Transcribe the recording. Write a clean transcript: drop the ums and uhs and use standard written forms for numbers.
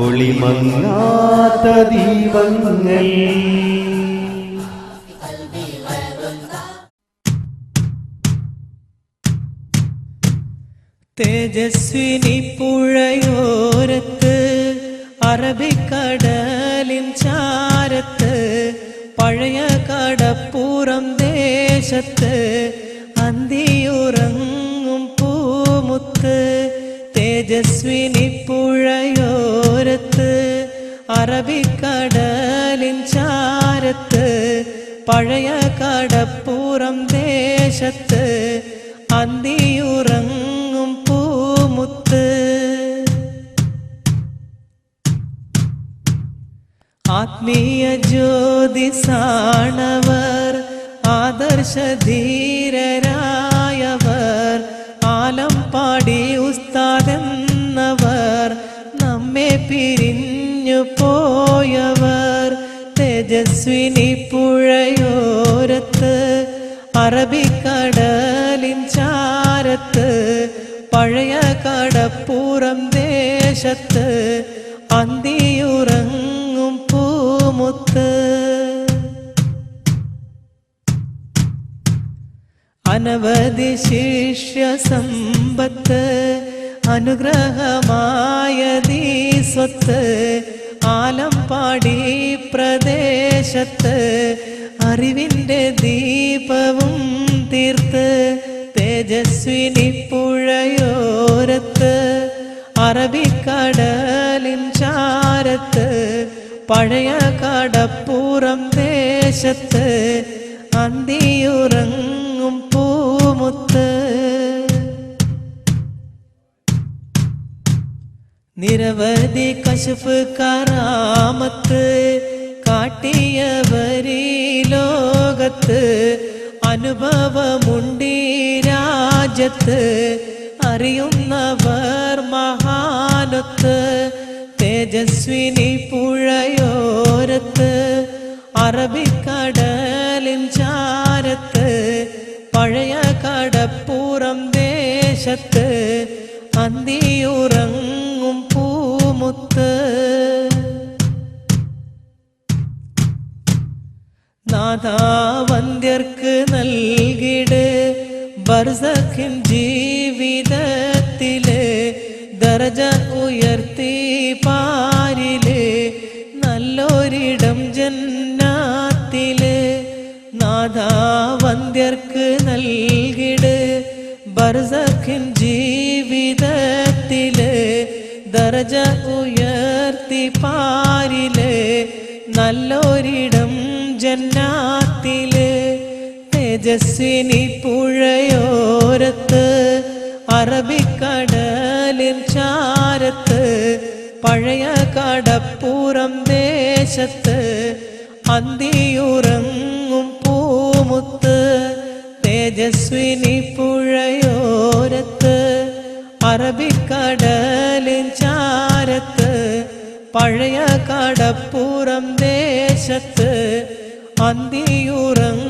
ഒളിമങ്ങാത്ത ദീപങ്ങൾ. തേജസ്വിനി പുഴയോരത്ത് അറബിക്കടലിൻ ചാരത്ത് പഴയ കടപ്പുറം ദേശത്ത് അന്തിയുറങ്ങും പൂമുത്ത്. തേജസ്വിനി പുഴയോരത്ത് അറബിക്കടലിൻ ചാരത്ത് പഴയ കടപ്പുറം ദേശത്ത് അന്തിയുറങ്ങും പൂമുത്ത്. ആത്മീയ ജ്യോതിസാണവർ, ആദർശധീരരായവർ, ആലം പാടി ഉസ്താദെന്നവർ, നമ്മെ പിരിഞ്ഞു പോയവർ. തേജസ്വിനി പുഴയോരത്ത് അറബിക്കടലിൻ ചാരത്ത് പഴയ കടപ്പുറം ദേശത്ത് അന്തിയുറങ്ങും പൂമുത്ത്. അനവധി ശിഷ്യ സമ്പത്ത് അനുഗ്രഹമായതീ സ്വത്ത് ആലം പാടി പ്രദേശത്ത് അറിവിൻ്റെ ദീപവും തീർത്ത്. തേജസ്വിനി പുഴയോരത്ത് അറബിക്കടലിൻ ചാരത്ത് പഴയ കടപ്പുറം ദേശത്ത് അന്തിയുറങ്ങും പൂമുത്ത്. നിരവധി കശഫ് കറാമത്ത് കാട്ടിയവരീ ലോകത്ത് അനുഭവമുണ്ടീ രാജ്യത്ത് അറിയുന്നവർ മഹാനത്ത്. തേജസ്വിനി പുഴയോരത്ത് അറബിക്കടലിൻ ചാരത്ത് പഴയ കടപ്പുറം ദേശത്ത് അന്തിയുറങ്ങും പൂമുത്ത്. നാഥാവന്ധ്യർക്ക് നൽകിട് ബർസഖിൻ ജീവിതത്തില് ദർജ ഉയർത്തി പാരില് നല്ലൊരിടം ജന്നാത്തില്. നാഥാവന്ധ്യർക്ക് നൽകിട് ബർസഖിൻ ജീവിതത്തില് ദർജ ഉയർത്തി പാരില് നല്ലൊരിടം ജന്നാത്തില്. തേജസ്വിനി പുഴയോരത്ത് അറബിക്കടലിൻ ചാരത്ത് പഴയ കടപ്പുറം ദേശത്ത് അന്തിയുറങ്ങും പൂമുത്ത്. തേജസ്വിനി പുഴയോരത്ത് അറബിക്കടലിൻ ചാരത്ത് പഴയ കടപ്പുറം ദേശത്ത് അന്തിയുറങ്ങും